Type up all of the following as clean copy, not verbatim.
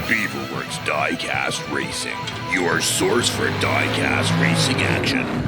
Beaverworx Diecast Racing, your source for diecast racing action.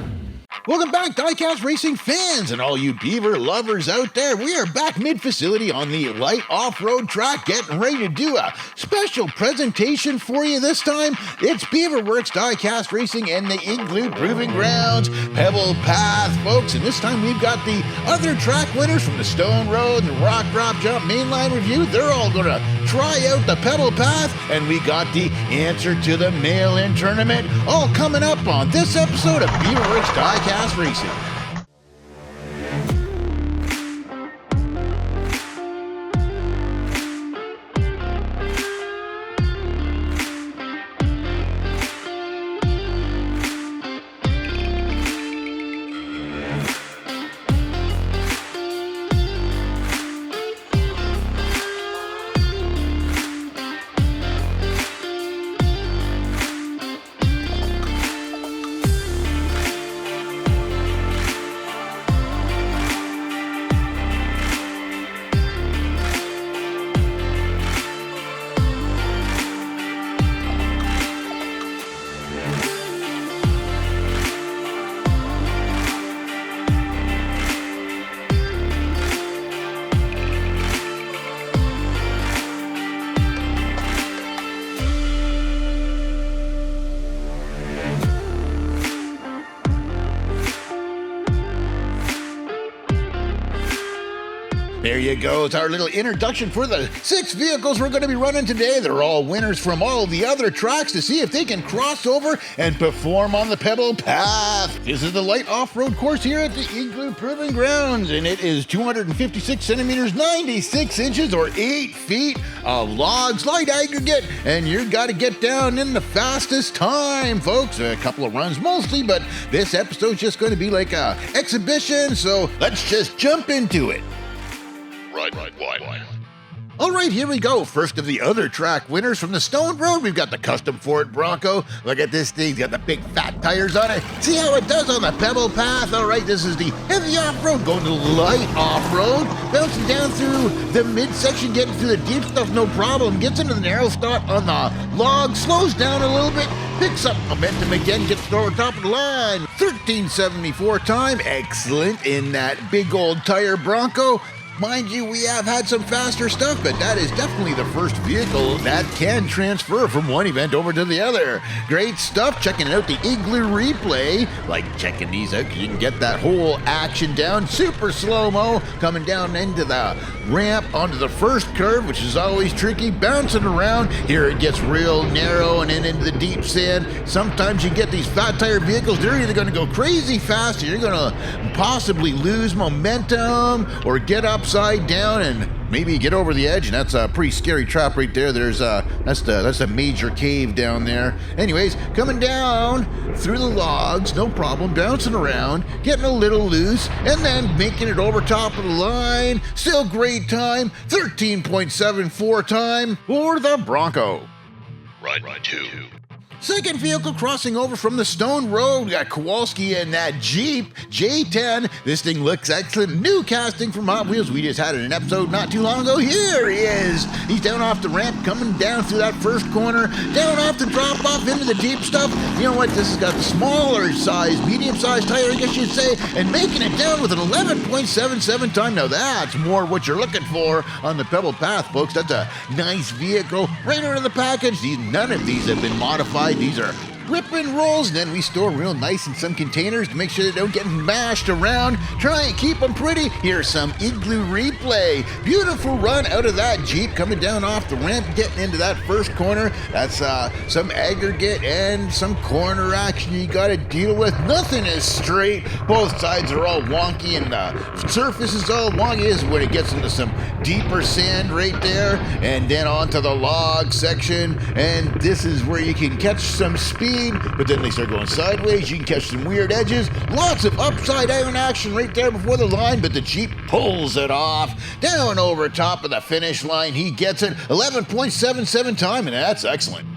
Welcome back, Diecast Racing fans and all you beaver lovers out there. We are back mid-facility on the light off-road track, getting ready to do a special presentation for you this time. It's Beaverworx Diecast Racing and the Igloo Proving Grounds, Pebble Path, folks. And this time we've got the other track winners from the Stone Road and the Rock Drop Jump Mainline Review. They're all going to try out the Pebble Path, and we got the answer to the mail-in tournament, all coming up on this episode of Beaverworx Diecast Racing. There you go. It's our little introduction for the 6 vehicles we're going to be running today. They're all winners from all the other tracks to see if they can cross over and perform on the Pebble Path. This is the light off-road course here at the Igloo Proving Grounds, and it is 256 centimeters, 96 inches, or 8 feet of logs, light aggregate, and you've got to get down in the fastest time, folks. A couple of runs mostly, but this episode's just going to be like a exhibition, so let's just jump into it. Right. All right, here we go. First of the other track winners from the Stone Road, we've got the custom Ford Bronco. Look at this thing, it's got the big fat tires on it. See how it does on the Pebble Path? All right, this is the heavy off-road, going to light off-road, bouncing down through the midsection, getting through the deep stuff, no problem. Gets into the narrow spot on the log, slows down a little bit, picks up momentum again, gets to over top of the line. 1374 time, excellent in that big old tire Bronco. Mind you, we have had some faster stuff, but that is definitely the first vehicle that can transfer from one event over to the other. Great stuff. Checking out the Igloo replay. Like checking these out because you can get that whole action down. Super slow-mo coming down into the ramp onto the first curve, which is always tricky. Bouncing around. Here it gets real narrow and then into the deep sand. Sometimes you get these fat tire vehicles. They're either going to go crazy fast or you're going to possibly lose momentum or get upside down and maybe get over the edge, and that's a pretty scary trap right there. That's a major cave down there. Anyways, coming down through the logs, no problem, bouncing around, getting a little loose, and then making it over top of the line. Still great time, 13.74 time for the Bronco. Right, 2. Second vehicle crossing over from the Stone Road, we got Kowalski and that Jeep J10. This thing looks excellent. New casting from HotWheels. We just had it in an episode not too long ago. Here he is. He's down off the ramp, coming down through that first corner, down off the drop off into the deep stuff. You know what? This has got the smaller size, medium sized tire, I guess you'd say, and making it down with an 11.77 time. Now that's more what you're looking for on the Pebble Path, folks. That's a nice vehicle right out of the package. None of these have been modified. These are rip and rolls, and then we store real nice in some containers to make sure they don't get mashed around. Try and keep them pretty. Here's some Igloo replay. Beautiful run out of that Jeep, coming down off the ramp, getting into that first corner. That's some aggregate and some corner action you got to deal with. Nothing is straight. Both sides are all wonky, and the surface is all wonky. This is when it gets into some deeper sand right there, and then onto the log section, and this is where you can catch some speed, but then they start going sideways. You can catch some weird edges. Lots of upside down action right there before the line, but the Jeep pulls it off. Down over top of the finish line, he gets it. 11.77 time, and that's excellent.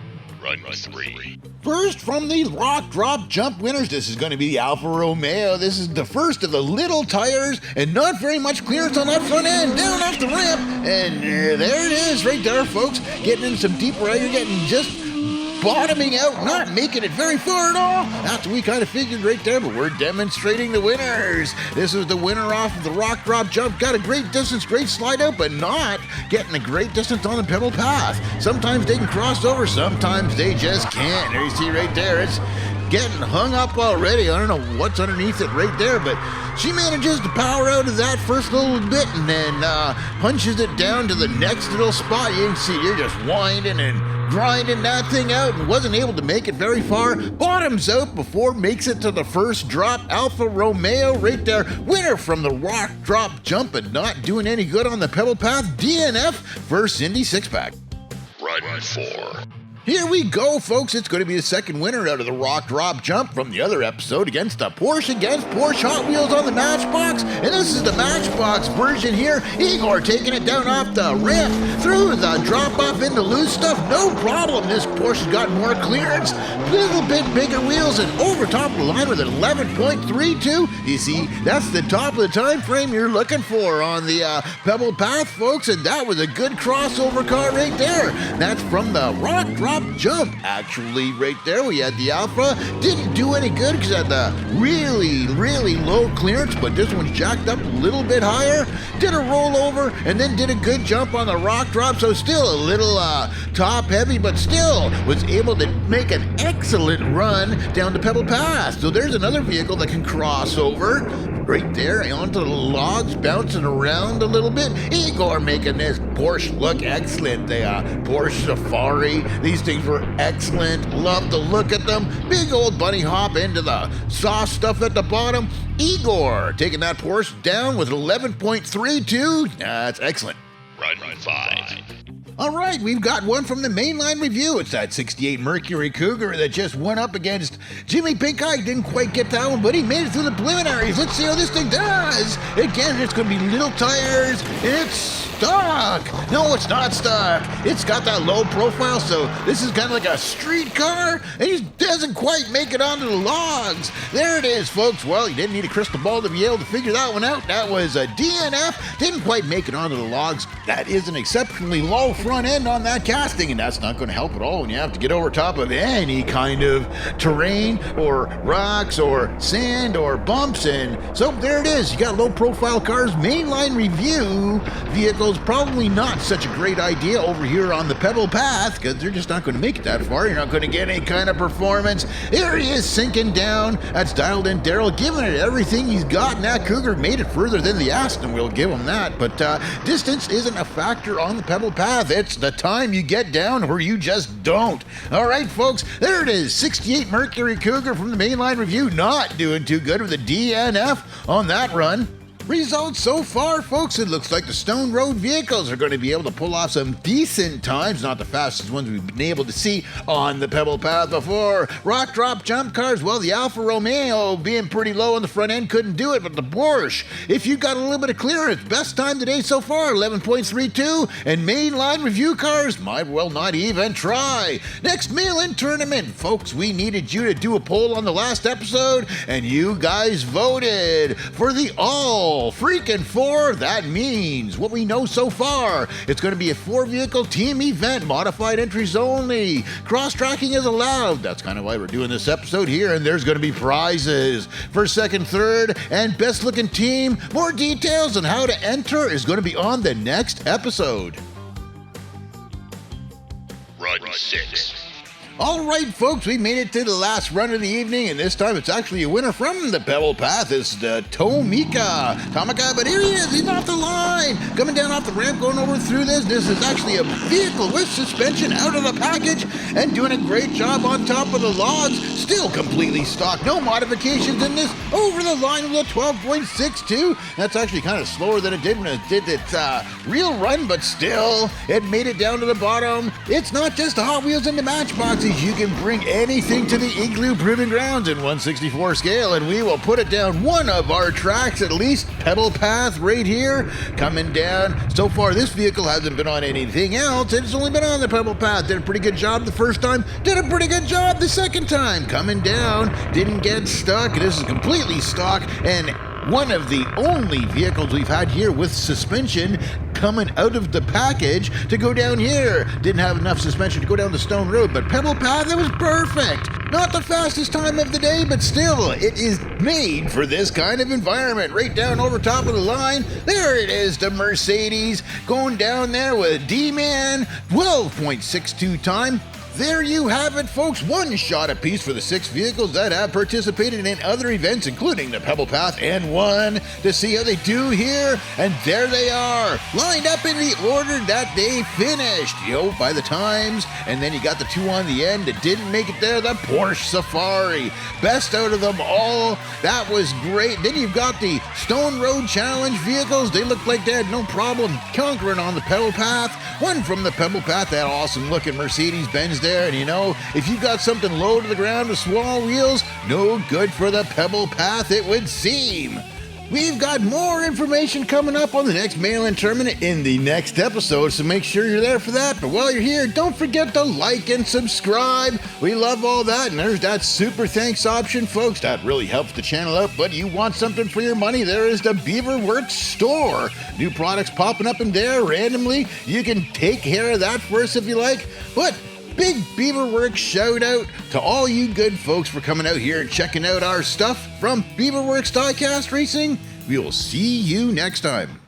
Run 3. First, from the rock drop jump winners, this is going to be the Alfa Romeo. This is the first of the little tires and not very much clearance on that front end. Down off the ramp, and there it is right there, folks. Getting in some deeper air, you're getting just bottoming out, not making it very far at all. That's what we kind of figured right there, but we're demonstrating the winners. This is the winner off of the rock drop jump. Got a great distance, great slide out, but not getting a great distance on the Pebble Path. Sometimes they can cross over, sometimes they just can't. There you see right there, it's getting hung up already. I don't know what's underneath it right there, but she manages to power out of that first little bit and then punches it down to the next little spot. You can see you're just winding and grinding that thing out and wasn't able to make it very far. Bottoms out before makes it to the first drop. Alfa Romeo right there. Winner from the rock drop jump and not doing any good on the Pebble Path. DNF versus Indy 6-pack. Run 4. Here we go, folks. It's going to be the second winner out of the rock drop jump from the other episode against Porsche Hot Wheels on the Matchbox. And this is the Matchbox version here. Igor taking it down off the ramp through the drop off into loose stuff. No problem. This Porsche's got more clearance, little bit bigger wheels, and over top of the line with an 11.32. You see, that's the top of the time frame you're looking for on the Pebble Path, folks. And that was a good crossover car right there. That's from the rock drop jump. Actually, right there, we had the Alfa. Didn't do any good because it had the really, really low clearance, but this one's jacked up a little bit higher. Did a rollover and then did a good jump on the rock drop, so still a little top heavy, but still was able to make an excellent run down the Pebble Path. So there's another vehicle that can cross over right there onto the logs, bouncing around a little bit. Igor making this Porsche look excellent. The Porsche Safari, these things were excellent. Love to look at them. Big old bunny hop into the soft stuff at the bottom. Igor taking that Porsche down with 11.32. That's excellent. Run 5. All right, we've got one from the mainline review. It's that 68 Mercury Cougar that just went up against Jimmy Pink Eye. Didn't quite get that one, but he made it through the preliminaries. Let's see how this thing does. Again, it's going to be little tires. It's stuck. No, it's not stuck. It's got that low profile, so this is kind of like a street car, and he doesn't quite make it onto the logs. There it is, folks. Well, you didn't need a crystal ball to be able to figure that one out. That was a DNF. Didn't quite make it onto the logs. That is an exceptionally low front end on that casting, and that's not going to help at all when you have to get over top of any kind of terrain or rocks or sand or bumps. And so there it is. You got low profile cars. Mainline review vehicles, probably not such a great idea over here on the Pebble Path because they're just not going to make it that far. You're not going to get any kind of performance. There he is sinking down. That's dialed in Daryl, giving it everything he's got, and that Cougar made it further than the Aston. We'll give him that. But distance isn't a factor on the Pebble Path. It's the time you get down where you just don't. All right, folks, there it is. 68 Mercury Cougar from the mainline review. Not doing too good with a DNF on that run. Results so far, folks, it looks like the Stone Road vehicles are going to be able to pull off some decent times, not the fastest ones we've been able to see on the Pebble Path before. Rock drop jump cars, well, the Alfa Romeo being pretty low on the front end couldn't do it, but the Porsche, if you got a little bit of clearance, best time today so far, 11.32, and mainline review cars might well not even try. Next mail-in tournament, folks, we needed you to do a poll on the last episode, and you guys voted for the all freaking 4. That means what we know so far. It's going to be a 4-vehicle team event, modified entries only. Cross-tracking is allowed. That's kind of why we're doing this episode here, and there's going to be prizes for second, third, and best-looking team. More details on how to enter is going to be on the next episode. Run 6. All right, folks, we made it to the last run of the evening, and this time it's actually a winner from the Pebble Path. It's the Tomika, but here he is. He's off the line, coming down off the ramp, going over through this. This is actually a vehicle with suspension out of the package and doing a great job on top of the logs. Still completely stock, no modifications in this. Over the line with a 12.62. That's actually kind of slower than it did when it did its real run, but still, it made it down to the bottom. It's not just the Hot Wheels and the Matchbox folks, is you can bring anything to the Igloo Proving Grounds in 1/64 scale, and we will put it down one of our tracks, at least Pebble Path right here, coming down. So far, this vehicle hasn't been on anything else. It's only been on the Pebble Path. Did a pretty good job the first time, did a pretty good job the second time. Coming down, didn't get stuck. This is completely stock, and one of the only vehicles we've had here with suspension coming out of the package to go down here. Didn't have enough suspension to go down the stone road, but Pebble Path, it was perfect. Not the fastest time of the day, but still, it is made for this kind of environment. Right down over top of the line, there it is, the Mercedes, going down there with D-Man, 12.62 time. There you have it, folks. One shot apiece for the 6 vehicles that have participated in other events, including the Pebble Path, and one to see how they do here. And there they are, lined up in the order that they finished, by the times. And then you got the 2 on the end that didn't make it there, the Porsche Safari. Best out of them all. That was great. Then you've got the Stone Road Challenge vehicles. They looked like they had no problem conquering on the Pebble Path. One from the Pebble Path, that awesome looking Mercedes-Benz there, and if you got something low to the ground with small wheels, no good for the Pebble Path, it would seem. We've got more information coming up on the next mail-in tournament in the next episode, so make sure you're there for that. But while you're here, don't forget to like and subscribe. We love all that, and there's that super thanks option, folks. That really helps the channel out, but you want something for your money, there is the Beaverworx store. New products popping up in there randomly. You can take care of that for us if you like, but big Beaverworx shout out to all you good folks for coming out here and checking out our stuff from Beaverworx Diecast Racing. We will see you next time.